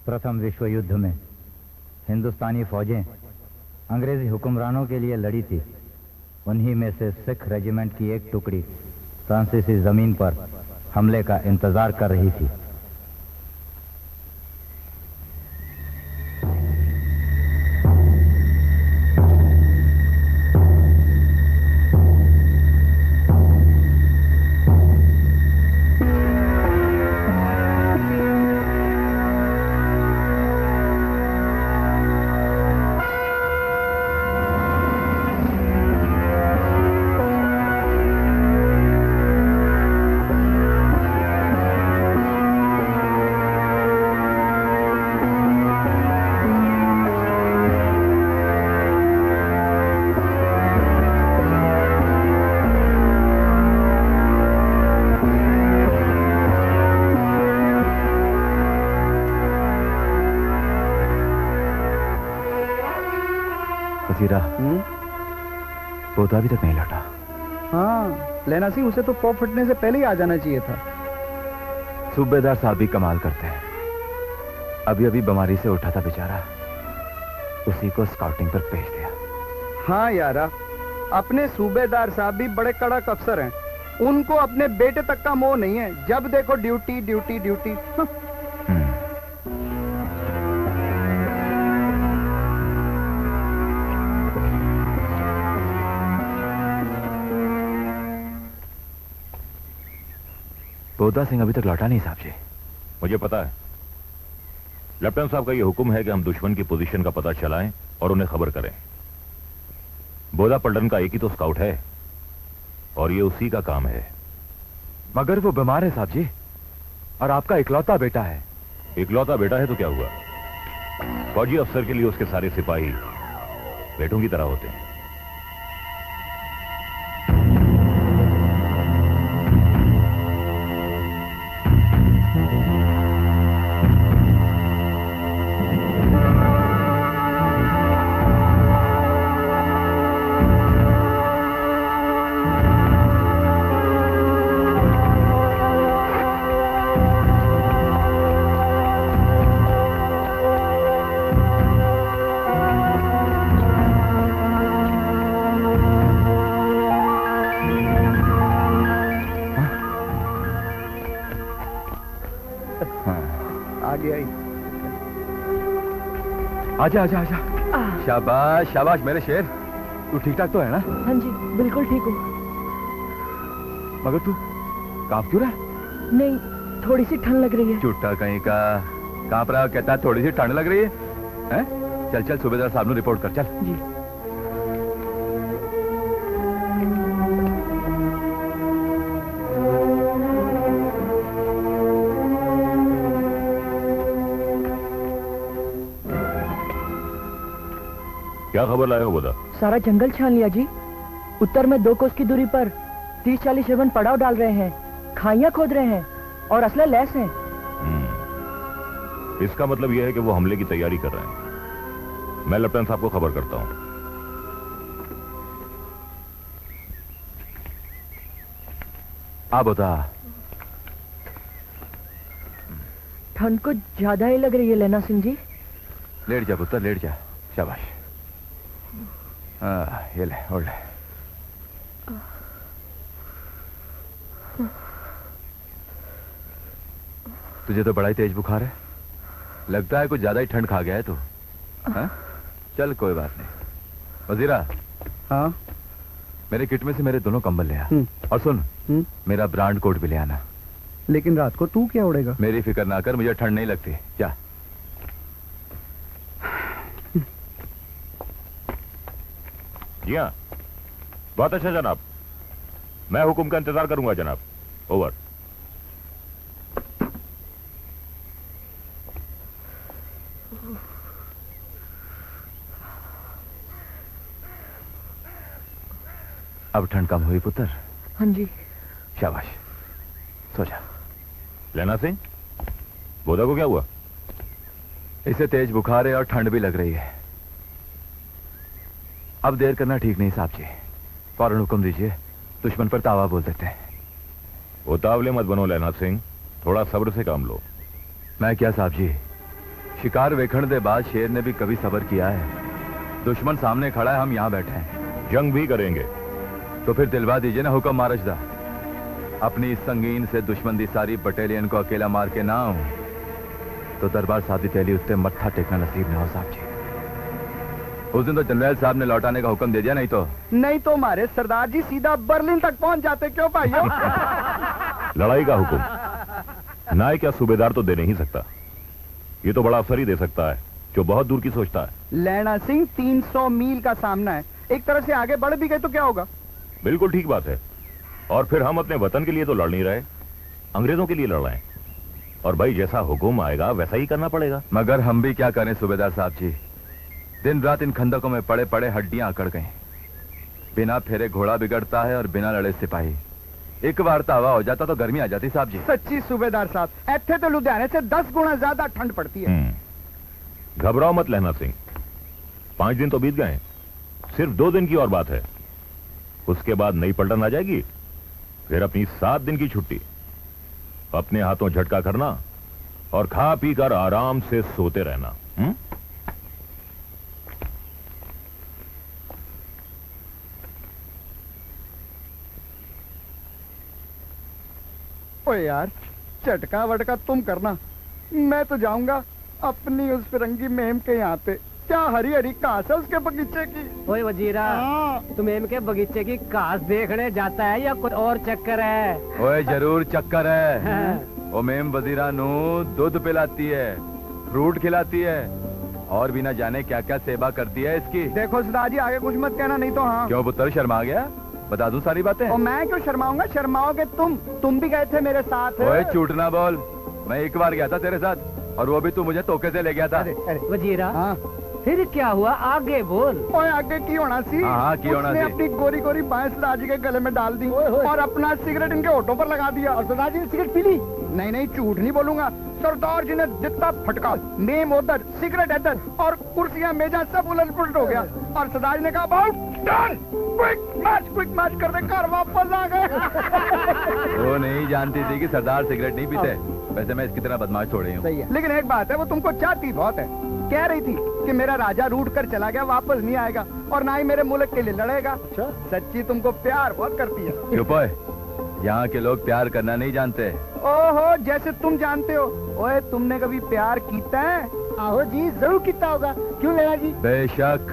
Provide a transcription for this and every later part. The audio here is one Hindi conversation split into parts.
प्रथम विश्व युद्ध में हिंदुस्तानी फौजें अंग्रेजी हुक्मरानों के लिए लड़ी थी। उन्हीं में से सिख रेजिमेंट की एक टुकड़ी फ्रांसीसी जमीन पर हमले का इंतजार कर रही थी। पौधा अभी तक नहीं लौटा। हाँ, लेना सी उसे तो पॉप फटने से पहले ही आ जाना चाहिए था। सूबेदार साहब भी कमाल करते हैं। अभी अभी बीमारी से उठा था बेचारा, उसी को स्काउटिंग पर भेज दिया। हाँ यारा, अपने सूबेदार साहब भी बड़े कड़क अफसर हैं। उनको अपने बेटे तक का मोह नहीं है। जब देखो ड्यूटी ड्यूटी ड्यूटी। बोधा सिंह अभी तक लौटा नहीं साहब जी। मुझे पता है, लेफ्टिनेंट साहब का यह हुक्म है कि हम दुश्मन की पोजीशन का पता चलाएं और उन्हें खबर करें। बोधा पलटन का एक ही तो स्काउट है और ये उसी का काम है। मगर वो बीमार है साहब जी, और आपका इकलौता बेटा है। इकलौता बेटा है तो क्या हुआ? फौजी अफसर के लिए उसके सारे सिपाही बेटों की तरह होते हैं। आजा आजा आजा। शाबाश शाबाश मेरे शेर, तू ठीक ठाक तो है ना? हाँ जी बिल्कुल ठीक हूँ। मगर तू कांप क्यों रहा? नहीं, थोड़ी सी ठंड लग रही है। झूठा कहीं का, कांप रहा कहता है थोड़ी सी ठंड लग रही है, हैं? चल चल सूबेदार साहब ने रिपोर्ट कर। चल जी। क्या खबर लाए हो बोधा? सारा जंगल छान लिया जी। उत्तर में 2 कोस की दूरी पर 30-40 शर्मन पड़ाव डाल रहे हैं, खाइयां खोद रहे हैं और असले लैस हैं। इसका मतलब यह है कि वो हमले की तैयारी कर रहे हैं। मैं लेफ्टिनेंट साहब को खबर करता हूं। हाँ बोधा, ठंड को ज्यादा ही लग रही है लेना सिंह जी। लेट जा पुत्र, लेट जा। शाबाश। हाँ ये ले, ओढ़ ले। तुझे तो बड़ा ही तेज बुखार है, लगता है कुछ ज्यादा ही ठंड खा गया है तू। हाँ? चल कोई बात नहीं। वजीरा। हाँ? मेरे किट में से मेरे दोनों कंबल ले आ। और सुन, मेरा ब्रांड कोट भी ले आना। लेकिन रात को तू क्या उड़ेगा? मेरी फिक्र ना कर, मुझे ठंड नहीं लगती। जा। जी हाँ, बहुत अच्छा जनाब, मैं हुक्म का इंतजार करूंगा जनाब। ओवर। अब ठंड कम हुई पुत्र? हाँ जी। शाबाश, सो जा। लेना सिंह, बोधा को क्या हुआ? इसे तेज बुखार है और ठंड भी लग रही है। अब देर करना ठीक नहीं साहब जी, फौरन हुक्म दीजिए, दुश्मन पर तावा बोल देते हैं। उतावले मत बनो लेना सिंह, थोड़ा सब्र से काम लो। मैं क्या साहब जी, शिकार वेखण दे बाद शेर ने भी कभी सब्र किया है। दुश्मन सामने खड़ा है, हम यहां बैठे हैं। जंग भी करेंगे तो फिर दिलवा दीजिए ना हुक्म मारजदा। अपनी संगीन से दुश्मन दी सारी बटालियन को अकेला मार के ना आऊं तो दरबार साहब की तैली उत्ते मत्था टेकना नसीब न हो साहब जी। उस दिन तो जनरल साहब ने लौटाने का हुक्म दे दिया, नहीं तो हमारे सरदार जी सीधा बर्लिन तक पहुंच जाते। क्यों भाइयों? लड़ाई का हुक्म नायक या सूबेदार तो दे नहीं सकता, ये तो बड़ा अफसर ही दे सकता है जो बहुत दूर की सोचता है। लेना सिंह, 300 मील का सामना है, एक तरह से आगे बढ़ भी गए तो क्या होगा? बिल्कुल ठीक बात है। और फिर हम अपने वतन के लिए तो लड़ नहीं रहे, अंग्रेजों के लिए लड़ रहे हैं। और भाई जैसा हुक्म आएगा वैसा ही करना पड़ेगा। मगर हम भी क्या करें सूबेदार साहब जी, दिन रात इन खंदकों में पड़े पड़े हड्डियां अकड़ गई। बिना फेरे घोड़ा बिगड़ता है और बिना लड़े सिपाही। एक बार तावा हो जाता तो गर्मी आ जाती साहब जी। सच्ची सूबेदार साहब, ऐथे तो लुधियाने से 10 गुना ज्यादा ठंड पड़ती है। घबराओ मत लेना सिंह, 5 दिन तो बीत गए, सिर्फ 2 दिन की और बात है। उसके बाद नई पलटन आ जाएगी, फिर अपनी 7 दिन की छुट्टी। अपने हाथों झटका करना और खा पी कर आराम से सोते रहना। ओए यार, झटका वटका तुम करना, मैं तो जाऊंगा अपनी उस फिरंगी मेम के यहाँ पे। क्या हरी हरी घास है उसके बगीचे की। ओए वजीरा, तुम मेम के बगीचे की घास देखने जाता है या कुछ और चक्कर है? ओए जरूर चक्कर है। ओ मेम वजीरा नू दूध पिलाती है, फ्रूट खिलाती है और भी ना जाने क्या क्या सेवा करती है इसकी। देखो सरदार जी, आगे कुछ मत कहना, नहीं तो हाँ। क्यों पुत्र, शर्मा गया? बता दूं सारी बातें। और मैं क्यों शर्माऊंगा? शर्माओगे तुम भी गए थे मेरे साथ। ओए झूठ ना बोल, मैं एक बार गया था तेरे साथ और वो भी तू मुझे तोके से ले गया था। अरे वजीरा, हाँ फिर क्या हुआ? आगे बोल। ओए आगे की होना सी? हाँ की होना सी। अपनी गोरी गोरी बाएं सरदार जी के गले में डाल दी और अपना सिगरेट इनके होठों पर लगा दिया। और सरदार जी ने सिगरेट पी ली? नहीं, झूठ नहीं बोलूंगा। सरदार जी ने जितना फटका, मेम उधर, सिगरेट इधर और कुर्सियां मेजा सब उलट पुलट हो गया। और सरदार जी ने कहा बहुत डन, क्विक मैच कर दे, घर वापस आ गए। वो नहीं जानती थी कि सरदार सिगरेट नहीं पीते। वैसे मैं इसकी तरह बदमाश थोड़ी हूँ। लेकिन एक बात है, वो तुमको चाहती बहुत है। कह रही थी कि मेरा राजा रूठ कर चला गया, वापस नहीं आएगा और ना ही मेरे मुल्क के लिए लड़ेगा। सच्ची तुमको प्यार बहुत करती है। चुप है, यहाँ के लोग प्यार करना नहीं जानते। ओहो, जैसे तुम जानते हो। ओए, तुमने कभी प्यार कीता है? आहो जी, जरूर कीता होगा। क्यों लेना जी? बेशक,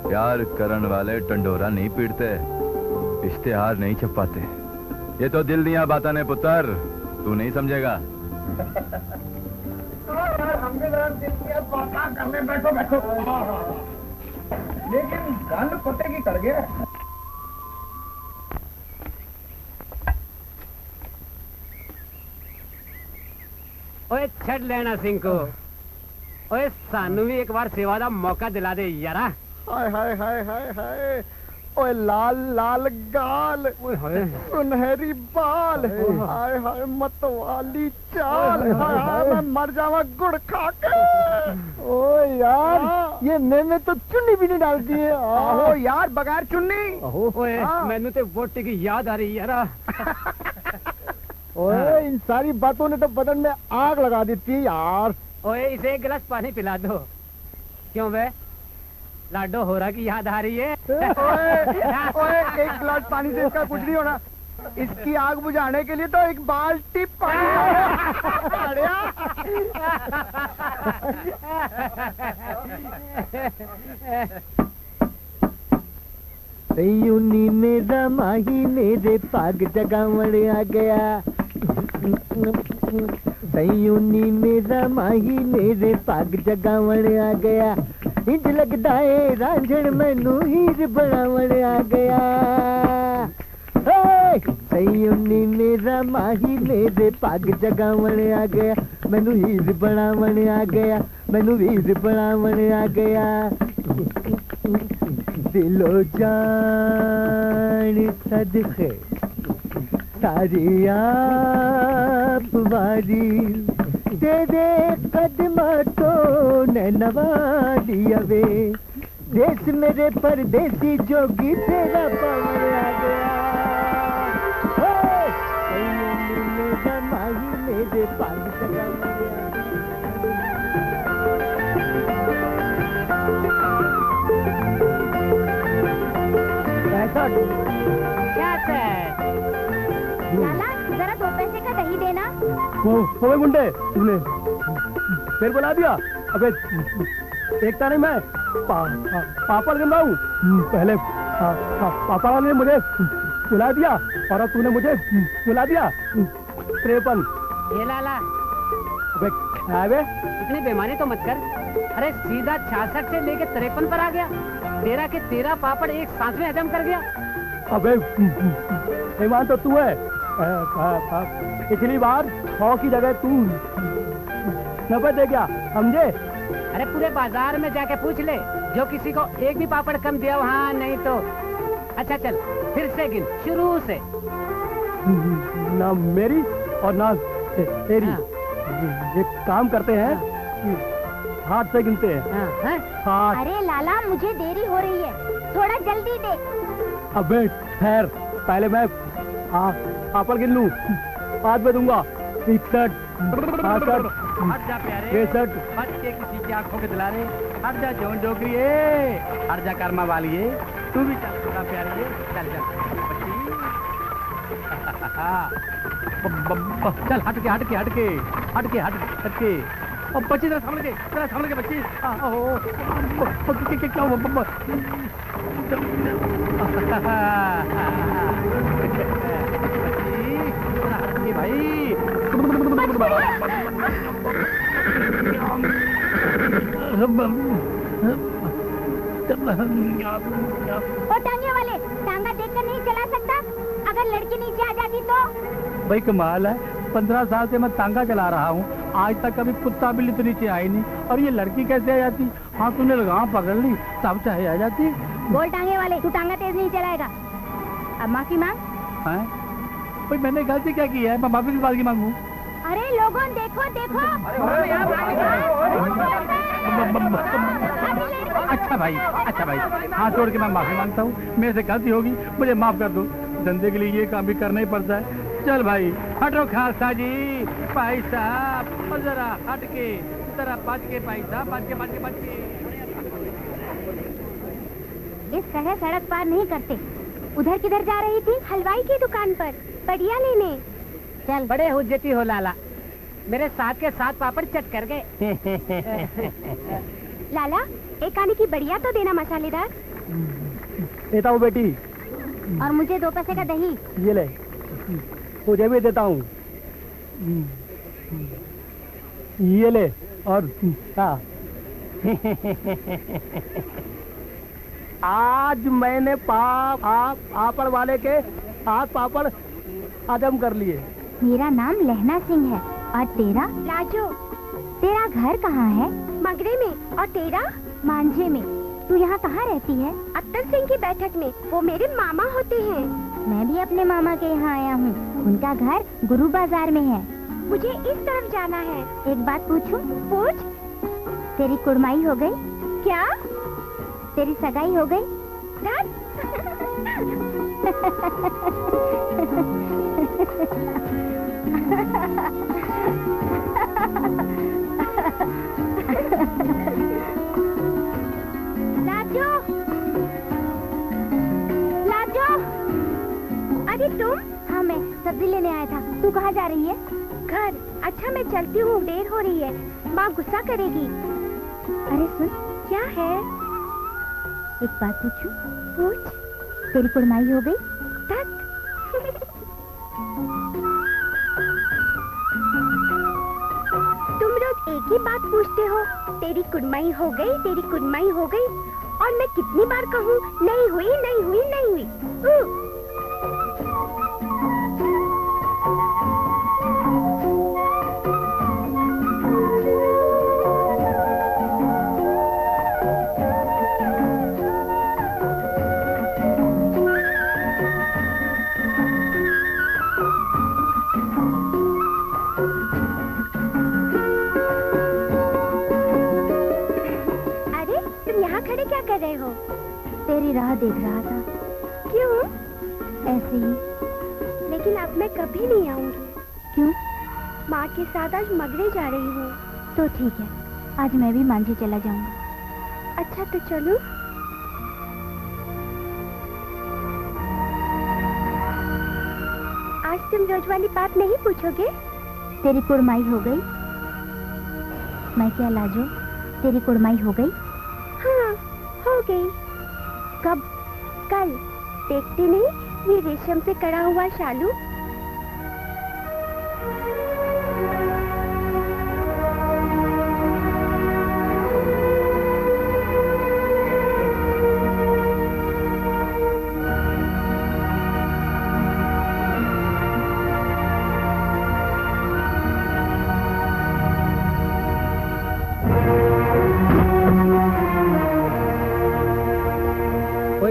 प्यार करने वाले टंडोरा नहीं पीटते, इश्तेहार नहीं छपाते। ये तो दिल दिया बातें ने पुत्र, तू नहीं समझेगा। हमने दिल की बात करने बैठो। लेकिन गंद पते की कर गया। ओए छड़ लेना सिंह को, ओए सानू भी एक बार सेवा का मौका दिला दे यारा। हाय हाय हाय हाय हाय, ओए लाल लाल गाल, सुनहरी बाल, हाय हाय मतवाली चाल, हाय हाय मैं मर जावा गुड़ खा के। ओ यार, ये मैंने तो चुन्नी भी नहीं डालती है। आहो यार, बगैर चुन्नी। ओए मैंने तो वोट की याद आ रही यारा। ओए इन सारी बातों ने तो बदन में आग लगा देती है यार। ओए इसे एक गिलास पानी पिला दो। क्यों बे, लाडो हो रहा की याद आ रही है? ओए एक गिलास पानी से इसका कुछ नहीं होना। इसकी आग बुझाने के लिए तो एक बाल्टी पानी। यूनी मेरा माही मेरे पाग जगावण आ गया। यूनी मेरा माही मेरे पाग जगावण आ गया। इंज लगदा है रांझण मैनू हीर बनावण आ गया। यूनी मेरा माही मेरे पाग जगावण आ गया। मैनू हीर बनावण आ गया। मैनू हीर बनावण आ गया। दिलो जान सदके सारी आप वारी तेरे कदमा तो ने नवादिया वे देश मेरे परदेसी जोगी तेरा पावर आ गया मेरा माही मेरे पाग सगा लाला जरा 2 पैसे का दही देना। वो गुंडे तूने फिर बुला दिया। अबे देखता नहीं मैं पापड़ गिन रहा हूँ। पहले पापा वाले ने मुझे बुला दिया और अब तूने मुझे बुला दिया। 53। ये लाला अबे क्या है? इतनी बेईमानी तो मत कर। अरे सीधा 66 से लेके 53 पर आ गया। 13 के 13 पापड़ एक सांस में हजम कर गया। अबे ईमान तो तू है। पिछली बार 100 की जगह तू 90 दे गया, समझे? अरे पूरे बाजार में जाके पूछ ले, जो किसी को एक भी पापड़ कम दिया हो। हाँ नहीं तो अच्छा चल फिर से गिन शुरू से। ना मेरी और ना तेरी। हाँ। ये काम करते हैं हाथ से गिनते हैं। हाँ। हाथ। अरे लाला मुझे देरी हो रही है, थोड़ा जल्दी दे। अबे ठहर, पहले मैं पापड़ गिन लूं, बाद में दूंगा। 61, 62, हट जा प्यारे, 63। बच्चे किसी की आंखों के दिलारे। हट जा जोन जोगरी, हट जा कर्मा वाली है। तू भी चल थोड़ा प्यारे, चल चल चल हट के अब बच्ची जरा सामने के बच्ची। क्या हुआ भाई? टांगे वाले टांगा देखकर नहीं चला सकता? अगर लड़की नीचे आ जाती तो? भाई कमाल है, 15 साल से मैं तांगा चला रहा हूँ, आज तक कभी कुत्ता बिल्ली तो नीचे आई नहीं, और ये लड़की कैसे आ जाती? हाँ तूने लगाम पकड़ ली तब चाहे आ जाती। बोल टांगे वाले, तू टांगा तेज नहीं चलाएगा। अब माफी मांग। भाई मैंने गलती क्या की है? मैं माफी किस बात की मांगू? अरे लोगों देखो देखो। अच्छा भाई, हाथ जोड़ के मैं माफी मांगता हूँ, मेरे से गलती होगी, मुझे माफ कर दो। धंधे के लिए ये काम भी करना ही पड़ता है। चल भाई हटो खासा जी, भाई साहब जरा हट के, जरा बच के भाई साहब, बच के। इस तरह सड़क पार नहीं करते। उधर किधर जा रही थी? हलवाई की दुकान पर बढ़िया लेने। चल। बड़े हुज्जती हो लाला, मेरे साथ के 7 पापड़ चट कर गए। लाला एक आने की बढ़िया तो देना मसालेदार। देता हूँ बेटी। और मुझे 2 पैसे का दही। ये ले, तुझे भी देता हूँ। ये ले, और आज मैंने पापड़ वाले के 7 पापड़ हजम कर लिए। मेरा नाम लहना सिंह है। और तेरा? राजू। तेरा घर कहाँ है? मगरे में। और तेरा? मांझे में। तू यहाँ कहाँ रहती है? अत्तर सिंह की बैठक में, वो मेरे मामा होते हैं। मैं भी अपने मामा के यहाँ आया हूँ, उनका घर गुरु बाजार में है। मुझे इस तरफ जाना है। एक बात पूछूं? पूछ। तेरी कुड़माई हो गई? क्या? तेरी सगाई हो गई? लाजो, अरे तुम? हाँ मैं सब्जी लेने आया था। तू कहाँ जा रही है? घर। अच्छा मैं चलती हूँ, देर हो रही है, माँ गुस्सा करेगी। अरे सुन, क्या है? एक बात पूछूं? पूछ। तेरी कुड़माई हो गई? तुम लोग एक ही बात पूछते हो, तेरी कुड़माई हो गई, तेरी कुड़माई हो गई, और मैं कितनी बार कहूँ नहीं हुई, नहीं हुई, नहीं हुई। यहाँ खड़े क्या कर रहे हो? तेरी राह देख रहा था। क्यों? ऐसे ही। लेकिन अब मैं कभी नहीं आऊंगी। क्यों? माँ के साथ आज मगरे जा रही हूँ। तो ठीक है, आज मैं भी मांझे चला जाऊंगा। अच्छा तो चलो। आज तुम रोज वाली बात नहीं पूछोगे? तेरी कुड़माई हो गई? मैं क्या लाजो, तेरी कुड़माई हो गई? हाँ, हो गई। कब? कल। देखते नहीं ये रेशम से कड़ा हुआ शालू?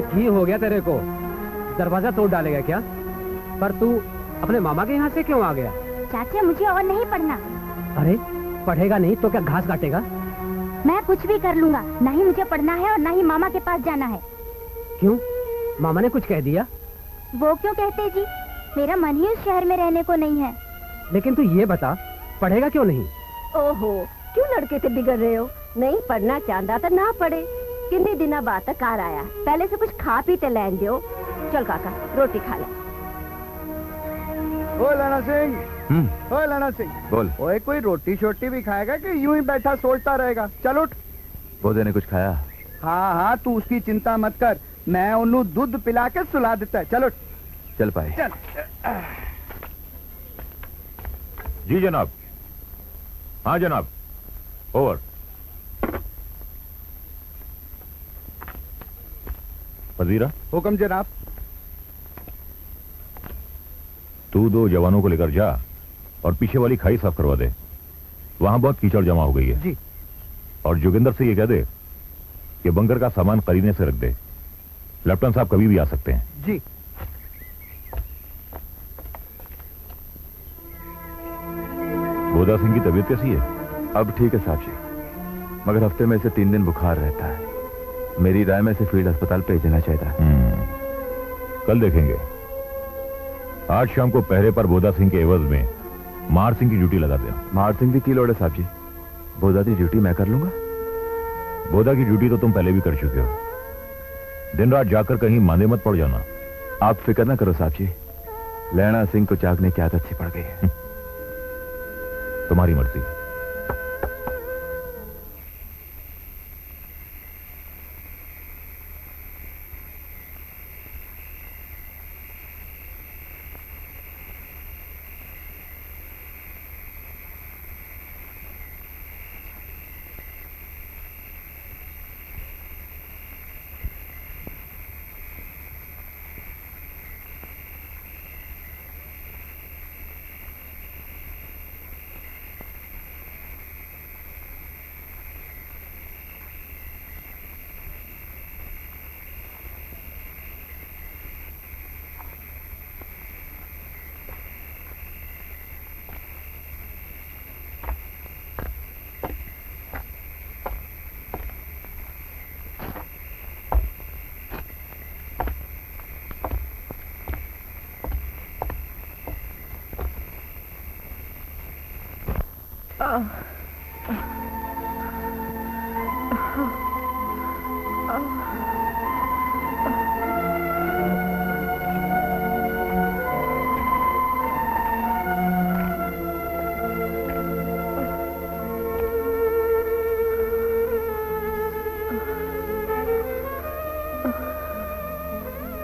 की हो गया तेरे को? दरवाजा तोड़ डालेगा क्या? पर तू अपने मामा के यहाँ से क्यों आ गया? चाचा मुझे और नहीं पढ़ना। अरे पढ़ेगा नहीं तो क्या घास काटेगा? मैं कुछ भी कर लूंगा, ना ही मुझे पढ़ना है और ना ही मामा के पास जाना है। क्यों? मामा ने कुछ कह दिया? वो क्यों कहते जी, मेरा मन ही उस शहर में रहने को नहीं है। लेकिन तू ये बता, पढ़ेगा क्यों नहीं? ओहो, क्यों लड़के से बिगड़ रहे हो? नहीं पढ़ना चाहता तो ना पढ़े। कितने दिन बाद तक कार आया, पहले से कुछ खा पी ते लैन दो। चल काका रोटी खा ले। ओ लाना सिंह, ओ लाना सिंह, बोल। ओए कोई रोटी शोटी भी खाएगा कि यूं ही बैठा सोचता रहेगा? चल उठ। बोधे ने कुछ खाया? हाँ हाँ, तू उसकी चिंता मत कर, मैं उन्हें दूध पिला के सुला देता है। चल उठ। चल पाए। चल। जी जनाब। हाँ जनाब, ओवर। वजीरा। हुक्म जनाब। तू 2 जवानों को लेकर जा और पीछे वाली खाई साफ करवा दे, वहां बहुत कीचड़ जमा हो गई है। जी। और जोगिंदर से ये कह दे कि बंकर का सामान करीने से रख दे, लेफ्टिनेंट साहब कभी भी आ सकते हैं। जी। बोधा सिंह की तबीयत कैसी है? अब ठीक है साहब जी, मगर हफ्ते में से 3 दिन बुखार रहता है। मेरी राय में से फील्ड अस्पताल भेजना चाहिए। कल देखेंगे। आज शाम को पहरे पर बोधा सिंह के एवज में मार सिंह की ड्यूटी लगा दें। मार सिंह की लोड़ है साहब जी? बोधा की ड्यूटी मैं कर लूंगा। बोधा की ड्यूटी तो तुम पहले भी कर चुके हो। दिन रात जाकर कहीं मांदे मत पड़ जाना। आप फिक्र ना करो साहब जी, लैना सिंह को जागने की आदत सी पड़ गई है। तुम्हारी मर्जी।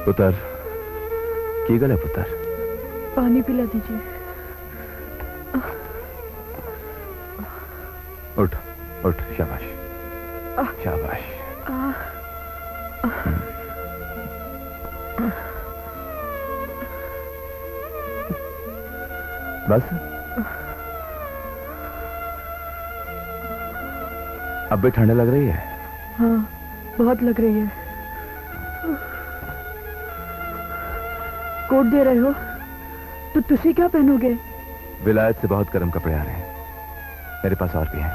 पुत्र की गल है? पुत्र पानी पिला दीजिए। उठ उठ, शाबाश शाबाश। बस अब भी ठंड लग रही है? हाँ बहुत लग रही है। कोट दे रहे हो तो तुसी क्या पहनोगे? विलायत से बहुत गर्म कपड़े आ रहे हैं, मेरे पास और भी हैं,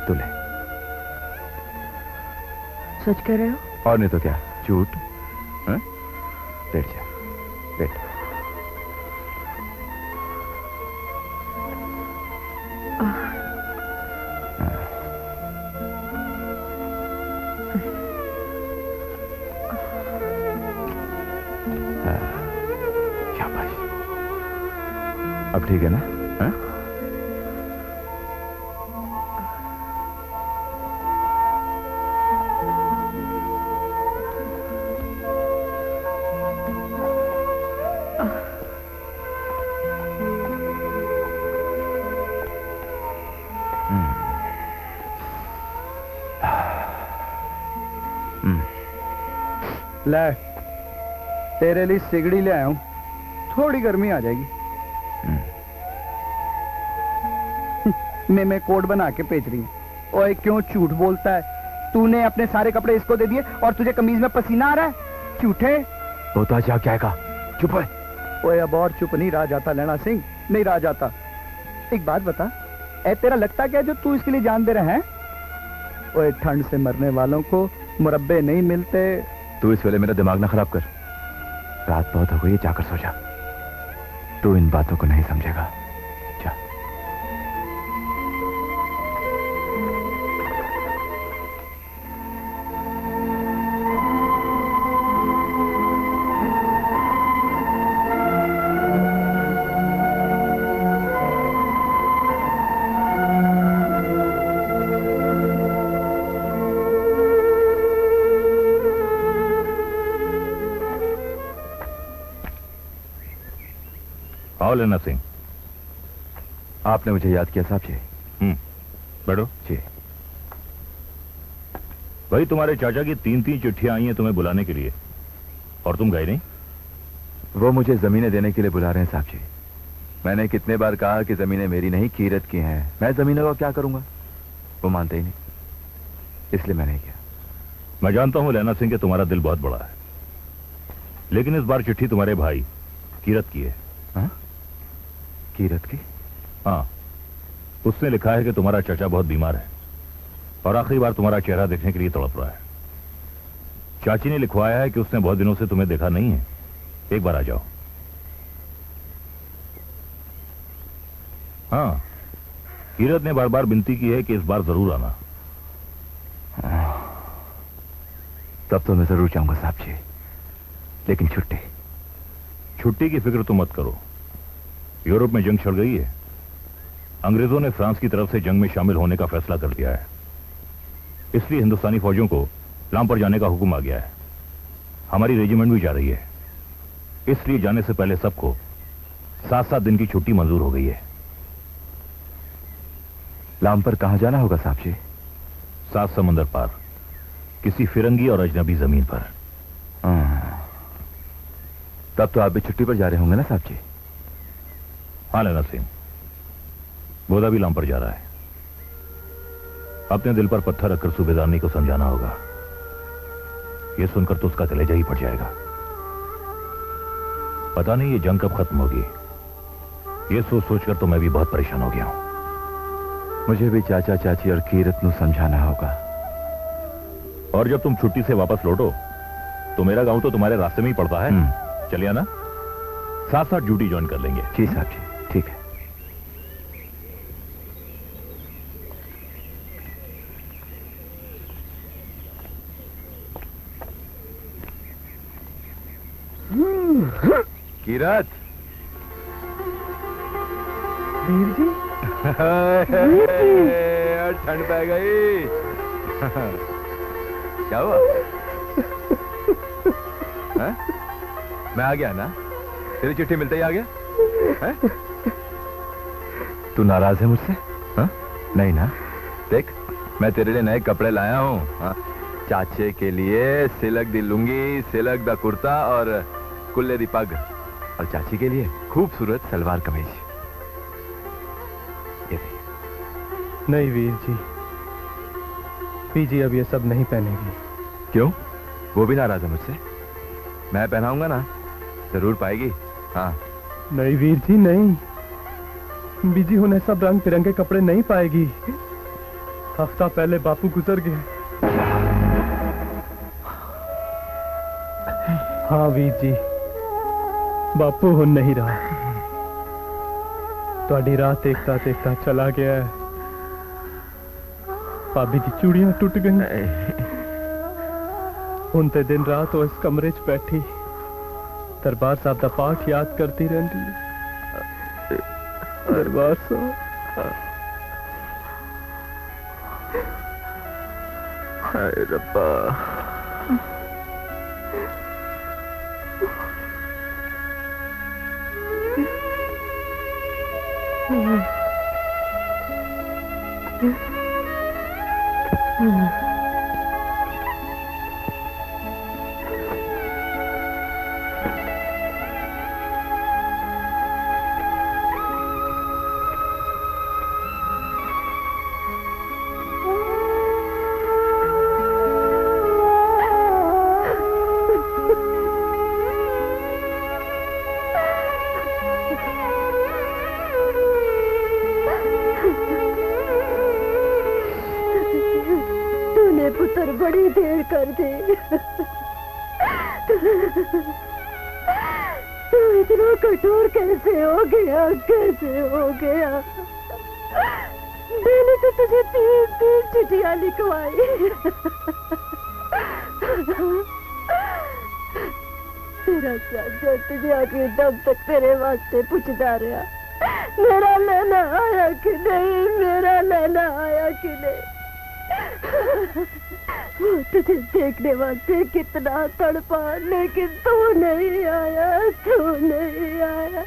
तू ले। सच कह रहे हो? और नहीं तो क्या, झूठ। हाँ? बैठ जा, बैठ। शाबाश, अब ठीक है ना? हाँ? ले, तेरे लिए सिगड़ी ले आया हूं, थोड़ी गर्मी आ जाएगी। मैं कोट बना के बेच रही हूँ। ओए क्यों झूठ बोलता है? तूने अपने सारे कपड़े इसको दे दिए और तुझे कमीज में पसीना आ रहा है? झूठे। होता क्या क्या का? चुप है। ओए अब और चुप नहीं रहा जाता लैना सिंह, नहीं रहा जाता। एक बात बता, ए तेरा लगता क्या जो तू इसके लिए जान दे रहा है? ओए ठंड से मरने वालों को मुरब्बे नहीं मिलते। तू इस वेले मेरा दिमाग ना खराब कर। रात बहुत हो गई है, जाकर सो जा। तू इन बातों को नहीं समझेगा। जा। आओ लेना सिंह। आपने मुझे याद किया साहब जी। बैठो जी। भाई तुम्हारे चाचा की 3-3 चिट्ठियां आई हैं तुम्हें बुलाने के लिए, और तुम गए नहीं। वो मुझे जमीनें देने के लिए बुला रहे हैं साहब जी। मैंने कितने बार कहा कि जमीनें मेरी नहीं, कीरत की हैं। मैं जमीनों का क्या करूंगा? वो मानते ही नहीं, इसलिए मैं नहीं किया। मैं जानता हूं लेना सिंह कि तुम्हारा दिल बहुत बड़ा है, लेकिन इस बार चिट्ठी तुम्हारे भाई कीरत की है। हाँ? कीरत की? हाँ, उसने लिखा है कि तुम्हारा चाचा बहुत बीमार है और आखिरी बार तुम्हारा चेहरा देखने के लिए तड़प रहा है। चाची ने लिखवाया है कि उसने बहुत दिनों से तुम्हें देखा नहीं है, एक बार आ जाओ। हाँ, कीरत ने बार बार विनती की है कि इस बार जरूर आना। तब तो मैं जरूर जाऊंगा साहब जी, लेकिन छुट्टी की फिक्र तो मत करो। यूरोप में जंग छिड़ गई है। अंग्रेजों ने फ्रांस की तरफ से जंग में शामिल होने का फैसला कर दिया है, इसलिए हिंदुस्तानी फौजों को लाम पर जाने का हुक्म आ गया है। हमारी रेजिमेंट भी जा रही है, इसलिए जाने से पहले सबको 7-7 दिन की छुट्टी मंजूर हो गई है। लाम पर कहां जाना होगा साहब जी? 7 समंदर पार, किसी फिरंगी और अजनबी जमीन पर। तब तो आप भी छुट्टी पर जा रहे होंगे ना साहब जी? हाँ लेना सिंह, बोधा भी लाम पर जा रहा है। अपने दिल पर पत्थर रखकर सूबेदारनी को समझाना होगा। यह सुनकर तो उसका कलेजा ही फट जाएगा। पता नहीं ये जंग कब खत्म होगी। ये सोच सोचकर तो मैं भी बहुत परेशान हो गया हूं। मुझे भी चाचा चाची और कीरत को समझाना होगा। और जब तुम छुट्टी से वापस लौटो तो मेरा गांव तो तुम्हारे रास्ते में ही पड़ता है। चलिए ना, साथ ड्यूटी ज्वाइन कर लेंगे। जी साहब जी, ठीक है। कीरत, वीर जी, ठंड पै गई। क्या हुआ? मैं आ गया ना, तेरी चिट्ठी मिलते ही आ गया। तू नाराज है मुझसे? हाँ? नहीं ना? देख, मैं तेरे लिए नए कपड़े लाया हूँ। हाँ? चाचे के लिए सिलक दी लुंगी, सिलक दा कुर्ता और कुल्ले दी पग, और चाची के लिए खूबसूरत सलवार कमीज। ये देख। नहीं वीर जी, पीजी अब ये सब नहीं पहनेगी। क्यों? वो भी नाराज है मुझसे? मैं पहनाऊंगा ना, जरूर पाएगी। हाँ। नहीं वीर जी नहीं, बीजी होने सब रंग बिरंगे कपड़े नहीं पाएगी। हफ्ता पहले बापू गुजर गए, हाँ वीर जी, बापू हुन नहीं रहा। ਤੁਹਾਡੀ ਰਾਹ ਦੇਖता देखता चला गया है। भाभी दी चूड़ियां टूट गई। हुन ते दिन रात वो इस कमरे च बैठी दरबार साहब दा पाठ याद करती रहती है। दरबार साहब, हाय रब्बा। पुत्र बड़ी देर कर दी। तू इतना कठोर कैसे हो गया, कैसे हो गया? मैंने तो तुझे 3 चिट्ठियां लिखवाई। तेरा चाचा तुझे आखिर दम तक तेरे वास्ते पूछता रहा, मेरा लेना आया कि नहीं, मेरा लेना आया कि नहीं। वो तुझे देखने वास्ते कितना तड़पा, लेकिन तू नहीं आया, तू नहीं आया।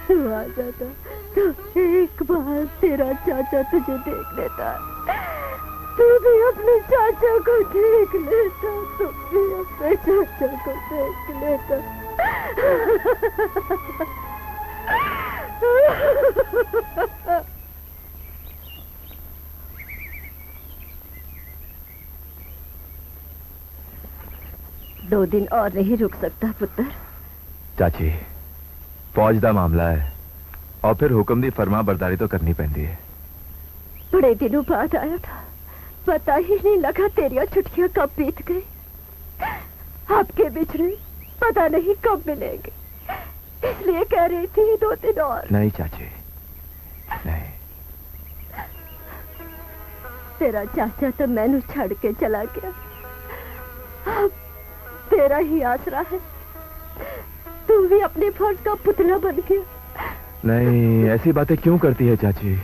तू आ जाता तो एक बार तेरा चाचा तुझे देख लेता, तू भी अपने चाचा को देख लेता, तू भी अपने चाचा को देख लेता। दो दिन और नहीं रुक सकता पुत्र? चाची, फौज का मामला है और फिर हुक्म दी फरमा बरदारी तो करनी पैंदी है। बड़े दिनों बाद आया था, पता ही नहीं लगा तेरिया छुट्टियां कब बीत गई। आपके बिछड़े पता नहीं कब मिलेंगे, इसलिए कह रही थी 2 दिन और। नहीं चाची, नहीं। तेरा चाचा तो मैनू छड़ के चला गया, अब तेरा ही आसरा है। तू भी अपने फर्ज का पुतला बन गया। नहीं, ऐसी बातें क्यों करती है चाची?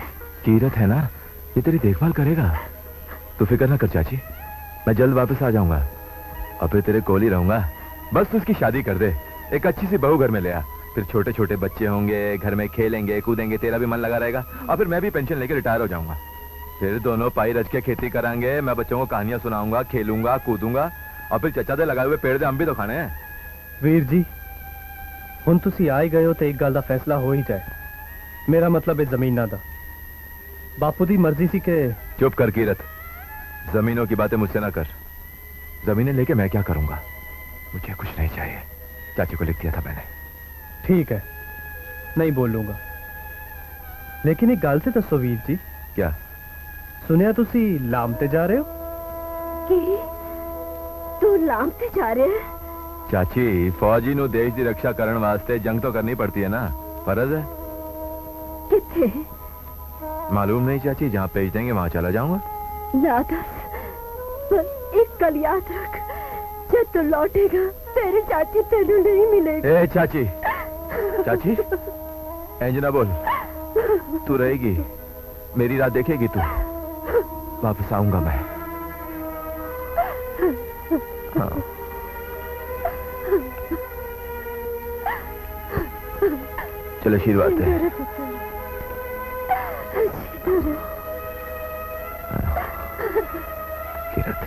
कीरत है ना, ये तेरी देखभाल करेगा। तू फिक्र ना कर चाची, मैं जल्द वापस आ जाऊंगा और फिर तेरे कोल ही रहूंगा। बस तू उसकी शादी कर दे, एक अच्छी सी बहू घर में ले आ, फिर छोटे छोटे बच्चे होंगे, घर में खेलेंगे कूदेंगे, तेरा भी मन लगा रहेगा और फिर मैं भी पेंशन लेके रिटायर हो जाऊंगा। फिर दोनों पाई रच के खेती कराएंगे, मैं बच्चों को कहानियां सुनाऊंगा, खेलूंगा कूदूंगा और फिर चचा दे लगाए हुए पेड़ दे हम भी तो खाने हैं। वीर जी, हुन तुसी आ ही गए हो तो एक गल दा फैसला हो ही जाए। मेरा मतलब है जमीना दा। बापू दी मर्जी सी के। चुप कर कीरत, जमीनों की बातें मुझसे ना कर। जमीनें लेके मैं क्या करूंगा? मुझे कुछ नहीं चाहिए, चाची को लिख दिया था मैंने। ठीक है, नहीं बोलूंगा, लेकिन एक गल से दसो वीर जी। क्या? सुनिया तुसी लामते जा रहे हो? कि तू लामते जा रहे है? चाची, फौजी नु देश की रक्षा करने वास्ते जंग तो करनी पड़ती है ना, फर्ज है। किथे? मालूम नहीं चाची, जहाँ भेज देंगे वहाँ चला जाऊंगा। ना दस, पर एक गल याद रख, जब तू लौटेगा तेरी चाची तेनू नहीं मिलेगी। ए चाची, चाची इंज ना बोल, तू रहेगी, मेरी रात देखेगी तू। वापस आऊंगा मैं। हाँ। चलो आशीर्वाद है। किरत,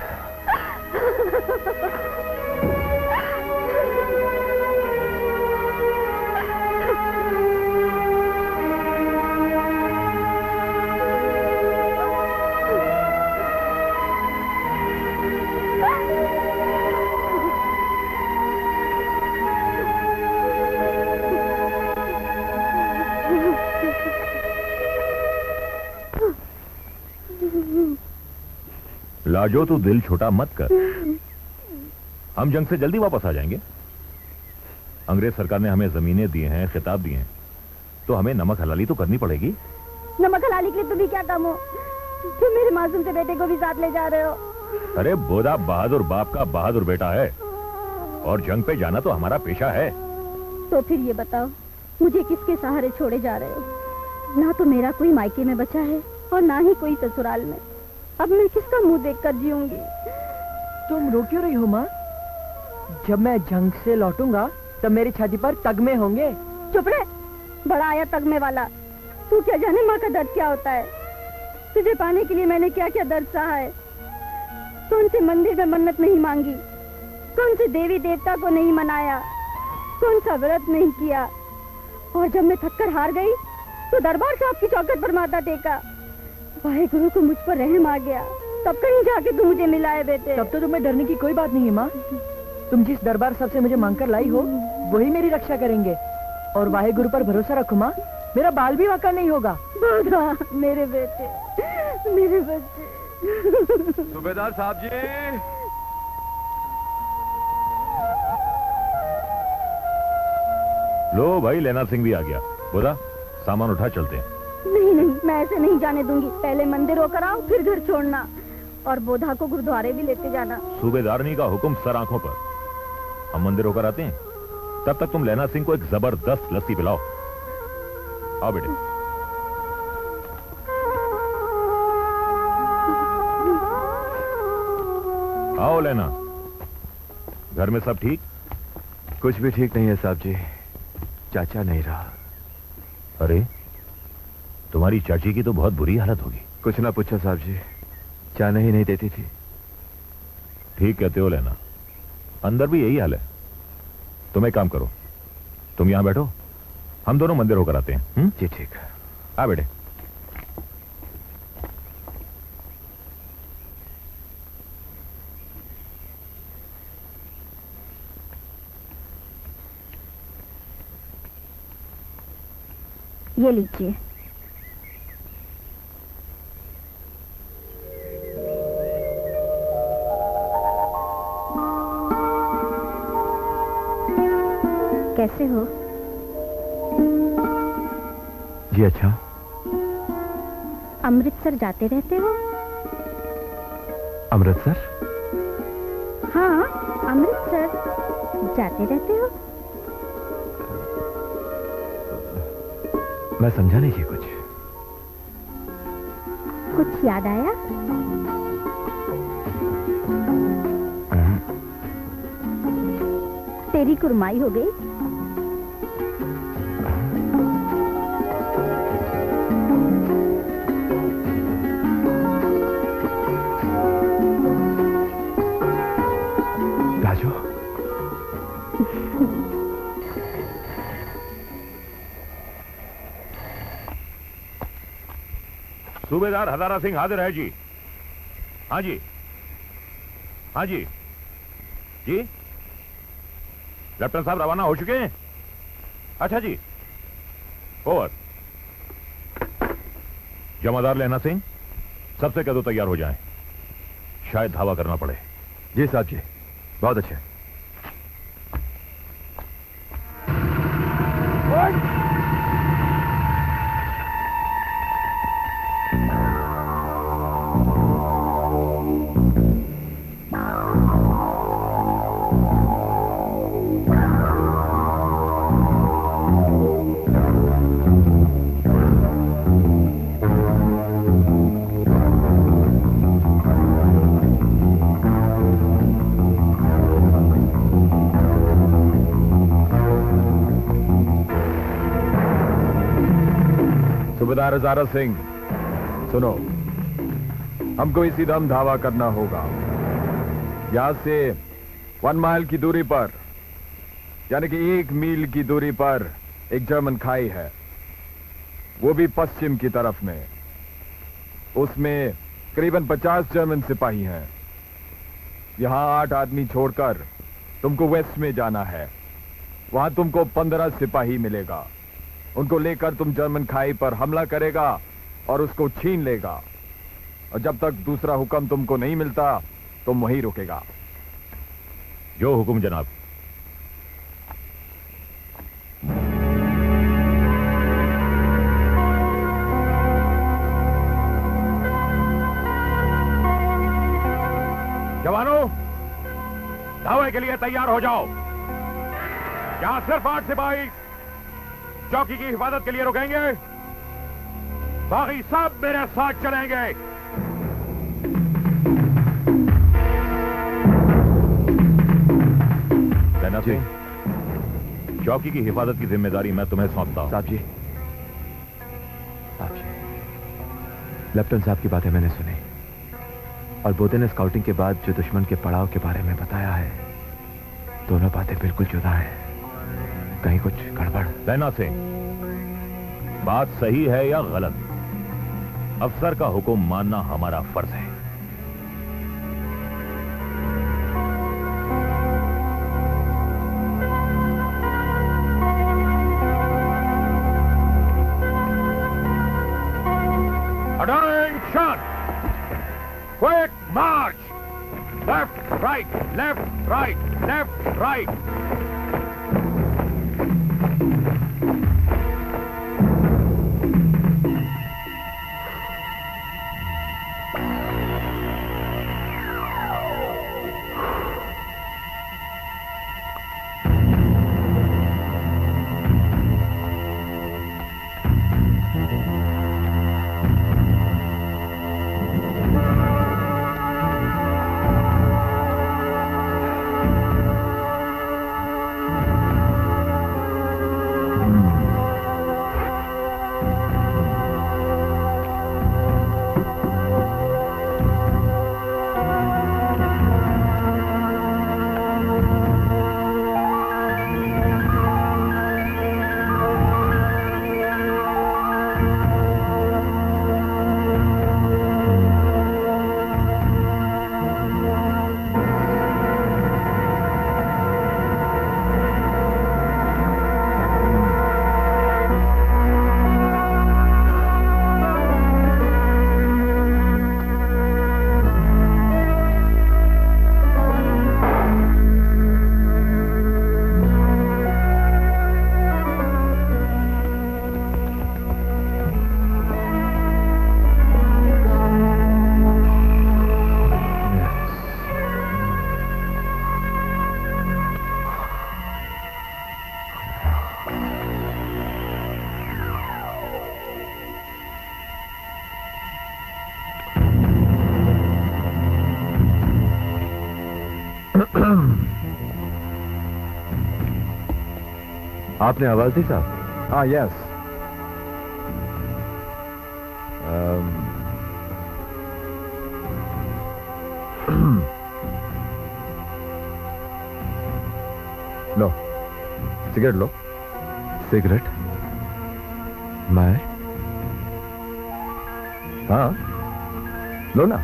लाजो तू दिल छोटा मत कर, हम जंग से जल्दी वापस आ जाएंगे। अंग्रेज सरकार ने हमें जमीनें दी हैं, खिताब दिए हैं, तो हमें नमक हलाली तो करनी पड़ेगी। नमक हलाली के लिए तुम ही क्या कम हो? तुम मेरे मासूम से बेटे को भी साथ ले जा रहे हो। अरे बोधा बहादुर बाप का बहादुर बेटा है, और जंग पे जाना तो हमारा पेशा है। तो फिर ये बताओ, मुझे किसके सहारे छोड़े जा रहे हो? ना तो मेरा कोई मायके में बचा है और ना ही कोई ससुराल में। अब मैं किसका मुंह देखकर जीऊंगी? तुम रो क्यों रही हो माँ? जब मैं जंग से लौटूंगा तब मेरी छाती पर तगमे होंगे। चुप रहे, बड़ा आया तगमे वाला। तू क्या जाने माँ का दर्द क्या होता है? तुझे पाने के लिए मैंने क्या क्या दर्द सहा है। कौन से मंदिर में मन्नत नहीं मांगी, कौन से देवी देवता को नहीं मनाया, कौन सा व्रत नहीं किया, और जब मैं थककर हार गई तो दरबार साहब की चौखट पर माथा टेका। वाहेगुरु को मुझ पर रहम आ गया, तब कहीं जाके तू मुझे मिला है बेटे। तब तो तुम्हें डरने की कोई बात नहीं है माँ। तुम जिस दरबार साहब से मुझे मांगकर लाई हो वही मेरी रक्षा करेंगे, और वाहेगुरु पर भरोसा रखो माँ, मेरा बाल भी वाका नहीं होगा। मेरे बेटे, मेरे बच्चे। सूबेदार साहब जी, लो भाई, लेना सिंह भी आ गया। बोला सामान उठा चलते हैं। नहीं नहीं, मैं ऐसे नहीं जाने दूंगी। पहले मंदिर होकर आओ, फिर घर छोड़ना, और बोधा को गुरुद्वारे भी लेते जाना। सूबेदारनी का हुक्म सर आंखों पर। हम मंदिर होकर आते हैं, तब तक तुम लेना सिंह को एक जबरदस्त लस्सी पिलाओ। आओ बेटे। आओ लेना। घर में सब ठीक? कुछ भी ठीक नहीं है साहब जी, चाचा नहीं रहा। अरे तुम्हारी चाची की तो बहुत बुरी हालत होगी। कुछ ना पूछो साहब जी, चाहने ही नहीं देती थी। ठीक कहते हो लेना, अंदर भी यही हाल है। तुम एक काम करो, तुम यहां बैठो, हम दोनों मंदिर होकर आते हैं। जी ठीक। आ बेटे। ये लीजिए। कैसे हो? जी अच्छा। अमृतसर जाते रहते हो? अमृतसर? हाँ, अमृतसर जाते रहते हो। मैं समझा नहीं कि कुछ याद आया? तेरी कुरमाई हो गई? राजू, सूबेदार हजारा सिंह हाजिर है जी। हाँ जी, हाँ जी, जी। लेफ्टिनेंट साहब रवाना हो चुके हैं? अच्छा जी, ओवर। जमादार लेना सिंह, सबसे कह दो तैयार हो जाएं, शायद धावा करना पड़े। जी साहब जी, बहुत अच्छे। सूबेदार हजारा सिंह, सुनो, हमको इसी दम धावा करना होगा। यहां से 1 माइल की दूरी पर, यानी कि 1 मील की दूरी पर एक जर्मन खाई है, वो भी पश्चिम की तरफ में। उसमें करीबन 50 जर्मन सिपाही हैं। यहां 8 आदमी छोड़कर तुमको वेस्ट में जाना है। वहां तुमको 15 सिपाही मिलेगा। उनको लेकर तुम जर्मन खाई पर हमला करेगा और उसको छीन लेगा। और जब तक दूसरा हुक्म तुमको नहीं मिलता तुम वहीं रुकेगा। जो हुक्म जनाब। जवानों, दावे के लिए तैयार हो जाओ। यहां सिर्फ 8 सिपाही चौकी की हिफाजत के लिए रुकेंगे, बाकी सब मेरे साथ चलेंगे। सेना सिंह, चौकी की हिफाजत की जिम्मेदारी मैं तुम्हें सौंपता हूं। साहब जी, लेफ्टिनेंट साहब की बातें मैंने सुनी और बोधे ने स्काउटिंग के बाद जो दुश्मन के पड़ाव के बारे में बताया है, दोनों बातें बिल्कुल जुदा है। कहीं कुछ गड़बड़? सेना सिंह, बात सही है या गलत, अफसर का हुक्म मानना हमारा फर्ज है। Attention! Quick march! Left, right, left, right, left, right. आपने आवाज दी साहब? हाँ, यस। लो सिगरेट लो। सिगरेट? मैं? हाँ लो ना।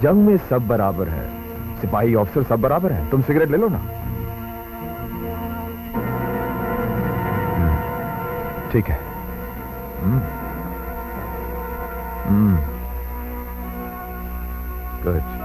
जंग में सब बराबर है, सिपाही ऑफिसर सब बराबर है। तुम सिगरेट ले लो ना। ठीक है। गुड।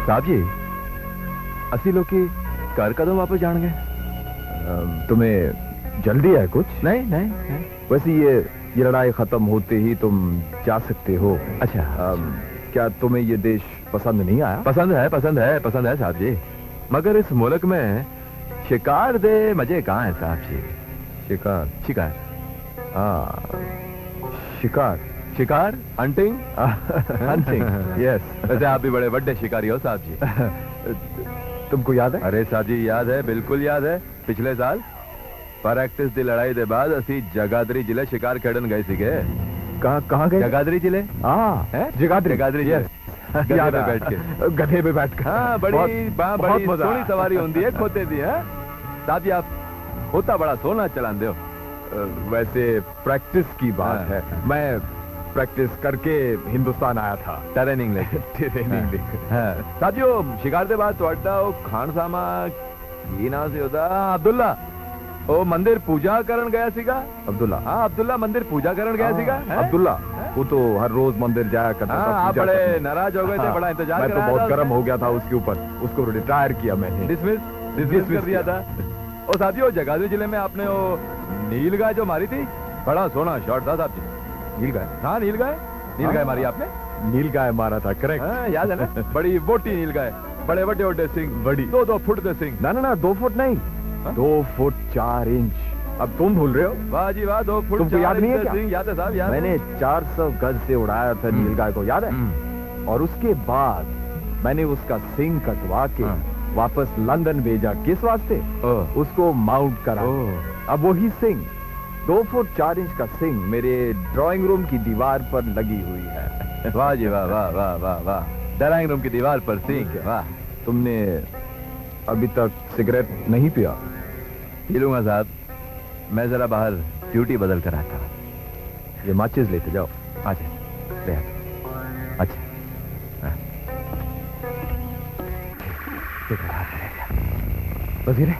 साहब जी, असली लोग की घर कदम वापस जान गए। तुम्हें जल्दी है कुछ? नहीं नहीं, नहीं। वैसे ये लड़ाई खत्म होते ही तुम जा सकते हो। अच्छा, क्या तुम्हें ये देश पसंद नहीं आया? पसंद है, पसंद है, पसंद है साहब जी, मगर इस मुल्क में शिकार दे मजे कहाँ है साहब जी? शिकार? शिकार? हाँ, शिकार, शिकार, हंटिंग, हंटिंग, यस। वैसे आप भी बड़े बड़े शिकारी हो साहब जी। तुमको याद है? अरे साहब जी याद है, बिल्कुल याद है। पिछले साल प्रैक्टिस दी लड़ाई के बाद असी जगाधरी जिले शिकार खेड़न गए सीगे। कहाँ गए? जगाधरी जिले। जगाधरी, जगाधरी जिले। गधे पे बैठ के। हाँ, बड़ी सोहनी सवारी होती है, खोते दी है। साहब जी आप होता बड़ा सोना चलाते हो। वैसे प्रैक्टिस की बात है, मैं प्रैक्टिस करके हिंदुस्तान आया था। ट्रेनिंग लेके ट्रेनिंग लेके। साहब जी वो शिकार दे बाद ਤੁਹਾਡਾ ਉਹ ਖਾਨ ਸਾਮਾ ਕੀ ਨਾਂ ਸੀ ਉਹਦਾ ਅਬਦੁੱਲਾ ਉਹ ਮੰਦਿਰ ਪੂਜਾ ਕਰਨ ਗਿਆ ਸੀਗਾ। अब्दुल्ला, हाँ अब्दुल्ला मंदिर पूजा करने गया सीगा। अब्दुल्ला वो तो हर रोज मंदिर जाया करता था। आप पूजा बड़े करने। नाराज हो गए थे, बड़ा इंतजार मैं तो कराया बहुत था गर्म हो गया था उसके ऊपर, उसको रिटायर किया मैंने। डिसमिस कर दिया था। और साथियों जगाधरी जिले में आपने वो नील गाय जो मारी थी, बड़ा सोना शॉट था साहब जी। नील गाय? हाँ नील गाय मारी आपने। नील गाय मारा था, करेक्ट। याद है ना? बड़ी मोटी नील गाय, बड़े बड़े बड़े सिंह, बड़ी 2-2 फुट के सिंह। ना 2 फुट नहीं, 2 फुट 4 इंच। अब तुम भूल रहे हो? वाह जी वाह, 2 फुट तुमको याद नहीं है क्या? याद है साहब, याद। मैंने 400 गज से उड़ाया था नील गाय को, याद है? और उसके बाद मैंने उसका सिंग कटवा के वापस लंदन भेजा। किस वास्ते? उसको माउंट करा। अब वही सिंग 2 फुट 4 इंच का सिंग मेरे ड्राइंग रूम की दीवार पर लगी हुई है। वाह जी वाह वाह वाह वाह वाह, ड्राइंग रूम की दीवार पर सिंग। वाह। तुमने अभी तक सिगरेट नहीं पिया? पी लूंगा साहब, मैं जरा बाहर ड्यूटी बदल कर आता हूँ। ये माचिस लेते जाओ। अच्छा ले आता। अच्छा वजीर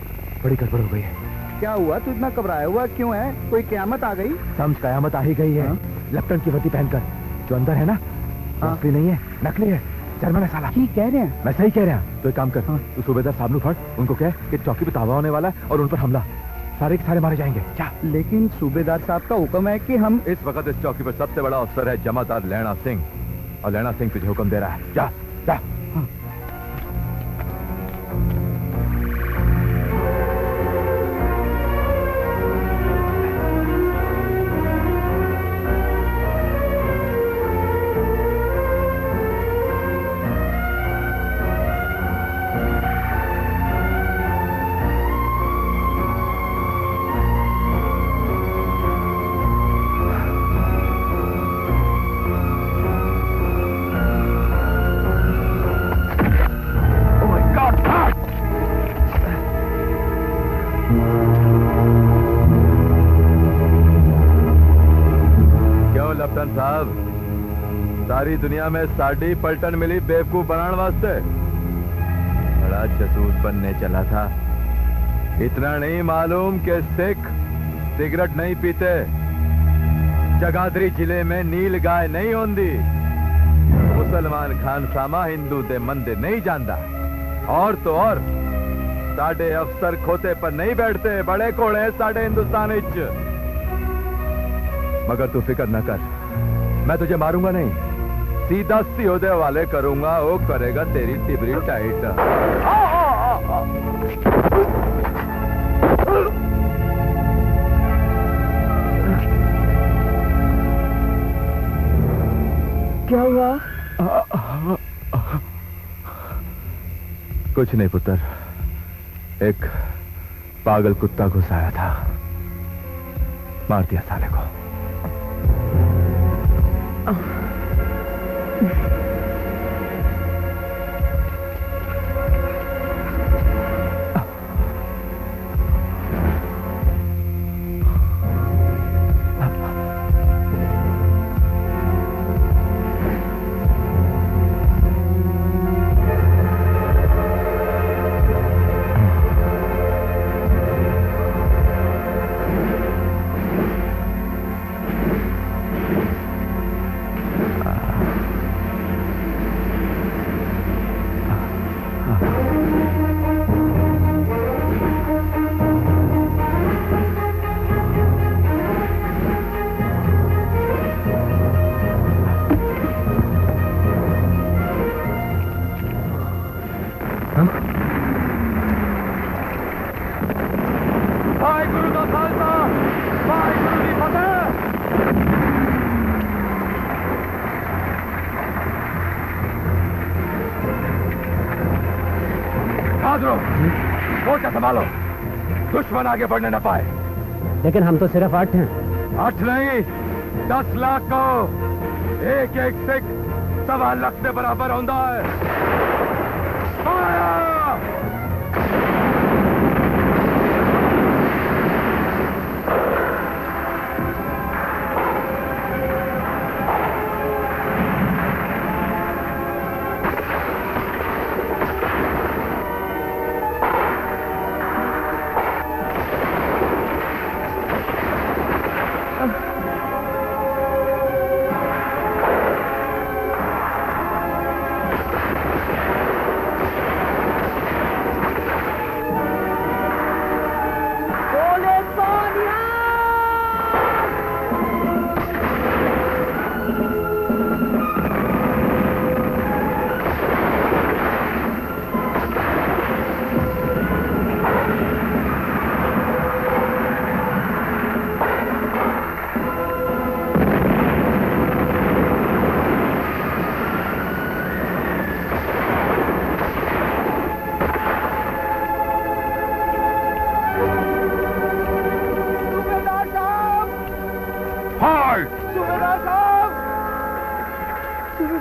बड़ी गड़बड़ हो गई है। क्या हुआ? तू इतना घबराया हुआ क्यों है? कोई क़यामत आ गई? समझ कयामत आ ही गई है। लेफ्टिनेंट की वर्दी पहनकर जो अंदर है ना, असली नहीं है, नकली है, जर्मन है साला। ठीक कह रहे हैं। मैं सही कह रहा हूँ। तो एक काम कर, तू सूबेदार साहब नु फट, उनको कह कि चौकी पे तावा होने वाला है और उन पर हमला, सारे के सारे मारे जाएंगे। क्या? लेकिन सूबेदार साहब का हुक्म है कि हम इस वक्त इस चौकी पर सबसे बड़ा अफसर है जमादार लैना सिंह, और लैना सिंह तुझे हुक्म दे रहा है। जा जा। साहब सारी दुनिया में साड़ी पलटन मिली बेवकूफ बनाने वास्ते। बड़ा जसूस बनने चला था। इतना नहीं मालूम कि सिख सिगरेट नहीं पीते, जगाधरी जिले में नील गाय नहीं होंदी, मुसलमान खान सामा हिंदू दे मंदिर नहीं जानता, और तो और साडे अफसर खोते पर नहीं बैठते, बड़े कोड़े साडे हिंदुस्तान इच। मगर तू फिक्र न कर, मैं तुझे मारूंगा नहीं, सीधा सीधे वाले करूंगा, वो करेगा तेरी टिबरी टाइट। क्या हुआ? कुछ नहीं पुत्र, एक पागल कुत्ता घुस आया था, मार दिया साले को। संभालो, दुश्मन आगे बढ़ने न पाए। लेकिन हम तो सिर्फ 8 हैं। 8 नहीं, 10 लाख को एक एक सिख 1.25 लाख के बराबर होता है।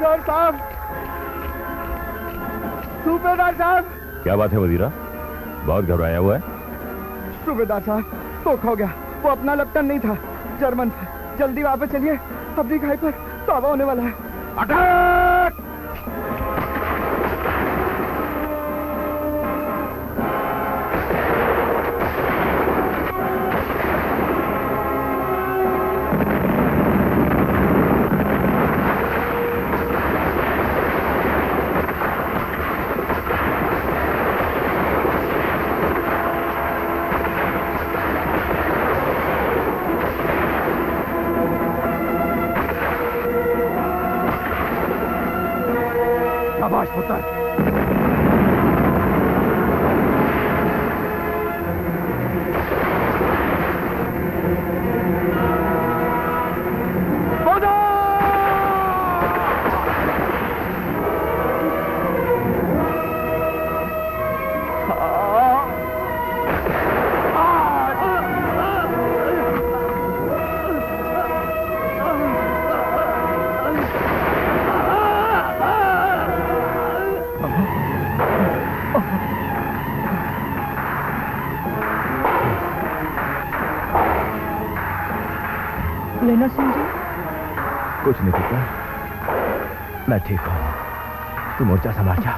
सूबेदार साहब, सूबेदार साहब। क्या बात है वजीरा, बहुत घबराया हुआ है? सूबेदार साहब, धोखा हो गया। वो अपना लेफ्टन नहीं था, जर्मन था। जल्दी वापस चलिए, अपनी खाई पर ताबा होने वाला है। अटैक! शाबाश पुत्र। लेना सिंह जी, कुछ नहीं पुत्र, मैं ठीक हूँ। तू मोर्चा संभाल जा।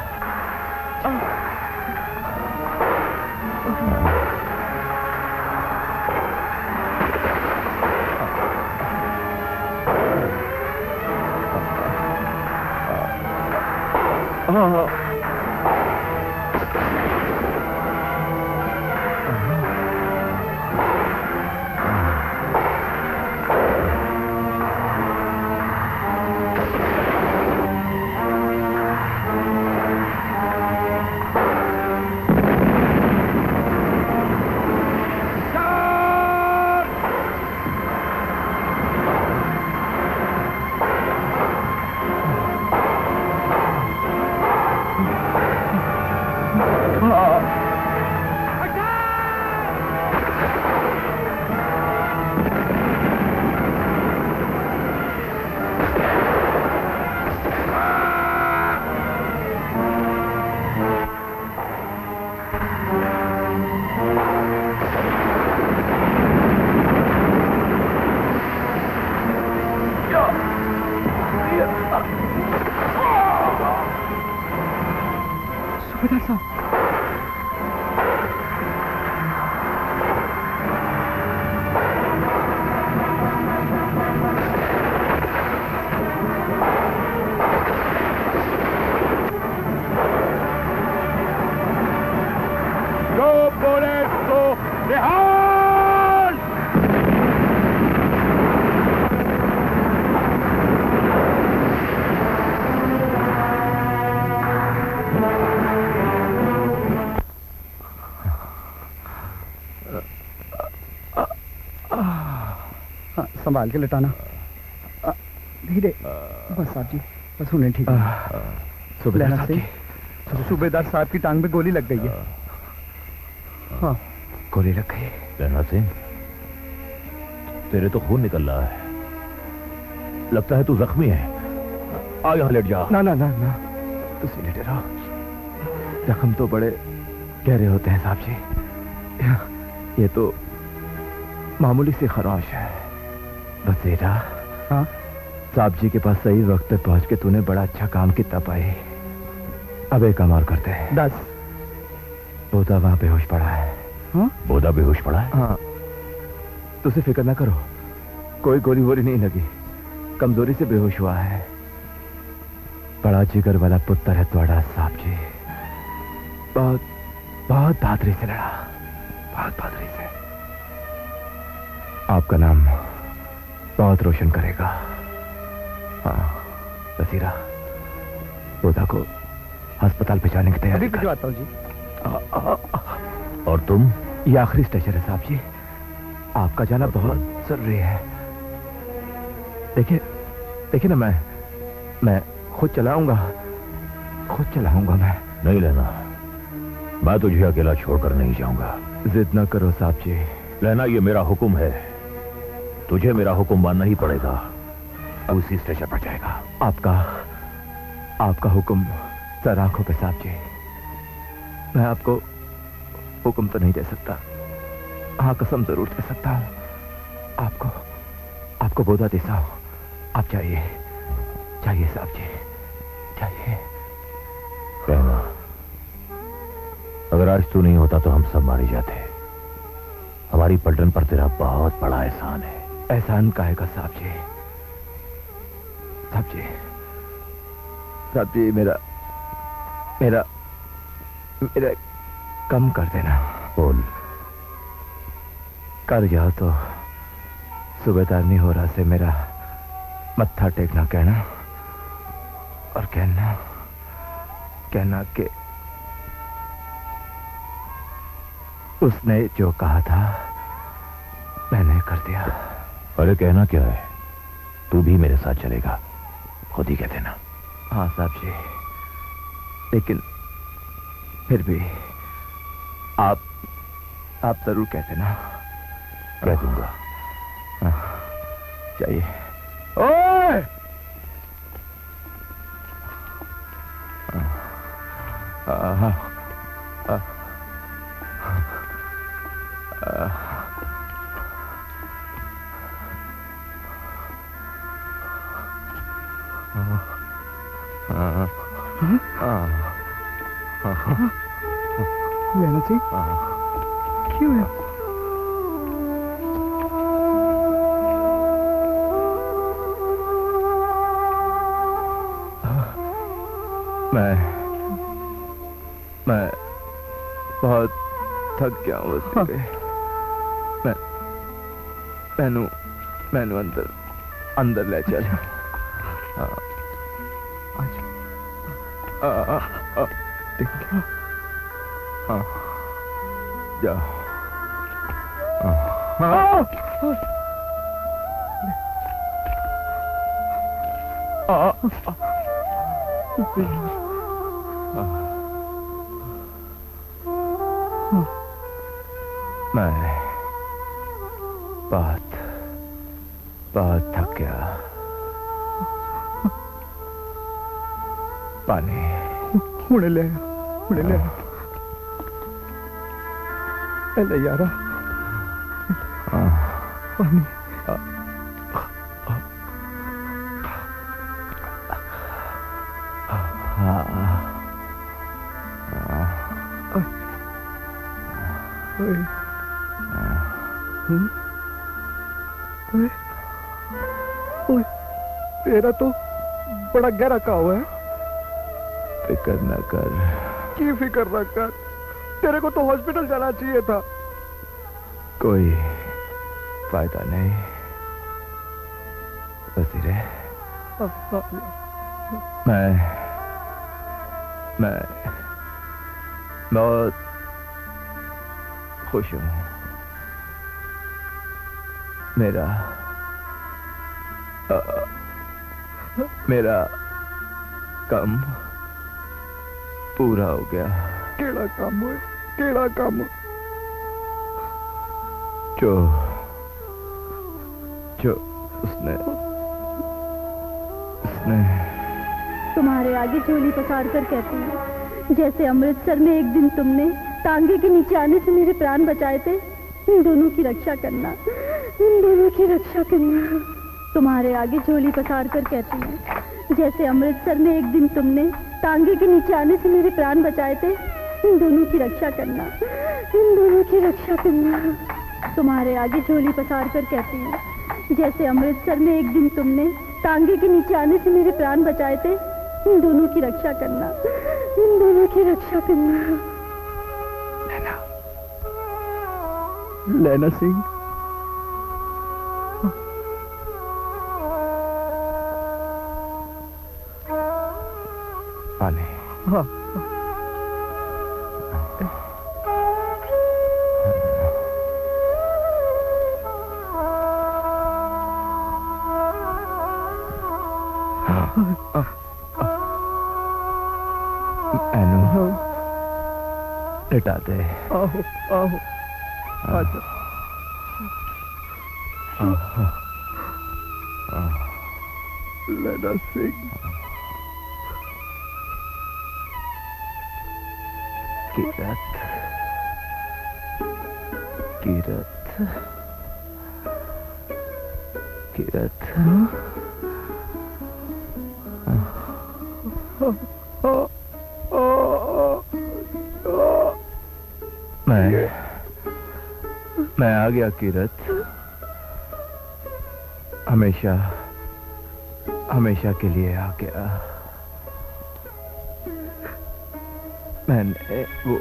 सूबेदार साहब, जो बोले तो निहाल! संभाल के लिटाना, धीरे। बस साहब जी, बस उन्हें ठीक है। सूबेदार साहब की टांग में गोली लग गई है। हाँ, गोली लग गई। लहना सिंह, तेरे तो खून निकल रहा है, लगता है तू जख्मी है। आ यहाँ लेट जा। ना ना ना ना, तुम लेटे रहो। जख्म तो बड़े गहरे होते हैं साहब जी। ये तो मामूली सी खराश है। बसेरा, हाँ, साहब जी के पास सही वक्त पे पहुंच के तूने बड़ा अच्छा काम किया पाई। अब एक काम और करते हैं। 10 बोधा वहां बेहोश पड़ा है। हाँ? बोधा बेहोश पड़ा है? हाँ, तुझे फिक्र ना करो, कोई गोली वोली नहीं लगी, कमजोरी से बेहोश हुआ है। बड़ा जिगर वाला पुत्र है तुम्हारा साहब जी। बहुत बहुत बहादुरी से लड़ा, बहुत बहादुरी से। आपका नाम बहुत रोशन करेगा। हाँ, बसीरा, बोधा को अस्पताल भिजवाने की तैयारी। अभी भिजवाता हूँ जी। और तुम? ये आखिरी स्टेशन है साहब जी, आपका जाना बहुत जरूरी है। देखिए देखिए ना, मैं खुद चलाऊंगा मैं। नहीं लेना, मैं तुझे अकेला छोड़कर नहीं जाऊंगा। जिद ना करो साहब जी। लेना, ये मेरा हुक्म है, तुझे मेरा हुक्म मानना ही पड़ेगा। उसी स्टेशन पर जाएगा। आपका हुक्म सर आंखों पे साहब जी। मैं आपको हुक्म तो नहीं दे सकता, हाँ कसम जरूर दे सकता हूं। आपको बोधा देता हूं। आप जाइए साहब जी, जाइए। कहना, अगर आज तू नहीं होता तो हम सब मारे जाते। हमारी पलटन पर तेरा बहुत बड़ा एहसान है। एहसान काहे का साहब जी? साहब जी मेरा कम कर देना। बोल। कर जाओ तो सूबेदार नहीं हो रहा से मेरा मत्था टेकना कहना, और कहना कि उसने जो कहा था मैंने कर दिया। अरे कहना क्या है, तू भी मेरे साथ चलेगा, खुद ही कह देना। हाँ साहब जी, लेकिन फिर भी आप जरूर कह देना। कह दूंगा। चाहिए। ओए! लेना चाहिए। क्यों है? मैं बहुत थक गया हूँ उसके लिए। मैनू अंदर ले चल। जाओ। मैं बहुत थक गया। पानी हुणे ले यारा पानी। तेरा तो बड़ा गहरा घाव है। फिक्र न कर। की फिक्र न कर? तेरे को तो हॉस्पिटल जाना चाहिए था। कोई फायदा नहीं। वजीरे, मैं बहुत खुश हूं। मेरा काम पूरा हो गया। केड़ा काम है? केड़ा काम? जो उसने तुम्हारे आगे झोली पसार कर कहती है, जैसे अमृतसर में एक दिन तुमने टांगे के नीचे आने से मेरे प्राण बचाए थे, इन दोनों की रक्षा करना, इन दोनों की रक्षा करना। तुम्हारे आगे झोली पसार कर कहती है, जैसे अमृतसर में एक दिन तुमने टांगे के नीचे आने से मेरे प्राण बचाए थे, इन दोनों की रक्षा करना, इन दोनों की रक्षा करना। तुम्हारे आगे झोली पसार कर कहती है, जैसे अमृतसर में एक दिन तुमने टांगे के नीचे आने से मेरे प्राण बचाए थे, इन दोनों की रक्षा करना, इन दोनों की रक्षा करना। लेना सिंह, पानी। हाँ। लिटा दे। आओ आजा। लेना सिंह, किरत किरत किरत मैं आ गया किरत। हमेशा हमेशा के लिए आ गया। मैंने वो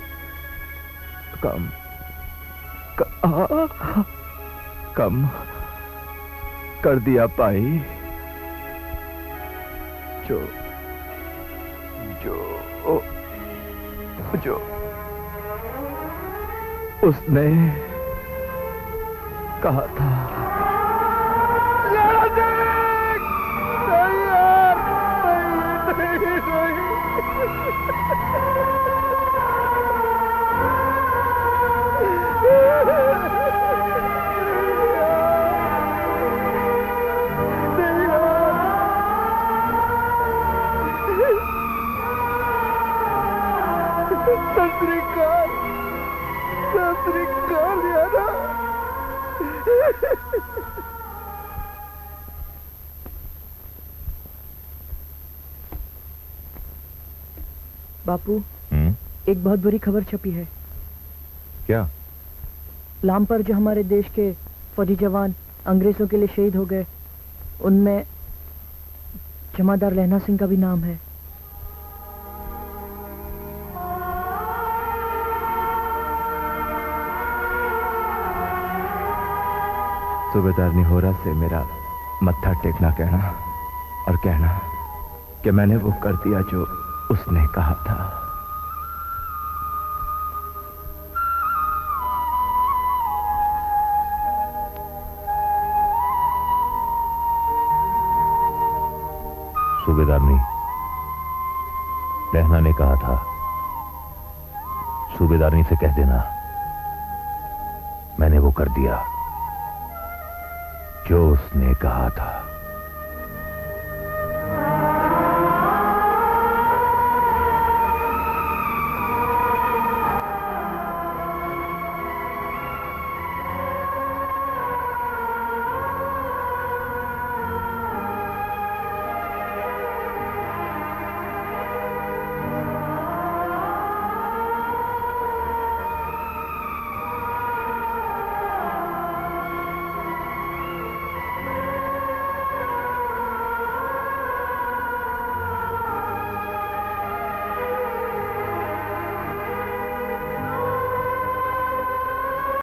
कम कर दिया पाई जो जो जो उसने कहा था। बापू, एक बहुत बुरी खबर छपी है। क्या? लाम पर जो हमारे देश के फौजी जवान अंग्रेजों के लिए शहीद हो गए, उनमें जमादार लहना सिंह का भी नाम है। सूबेदार निहोरा से मेरा मत्था टेकना कहना और कहना कि मैंने वो कर दिया जो उसने कहा था। सूबेदारनी, लहना ने कहा था, सूबेदारनी से कह देना मैंने वो कर दिया जो उसने कहा था।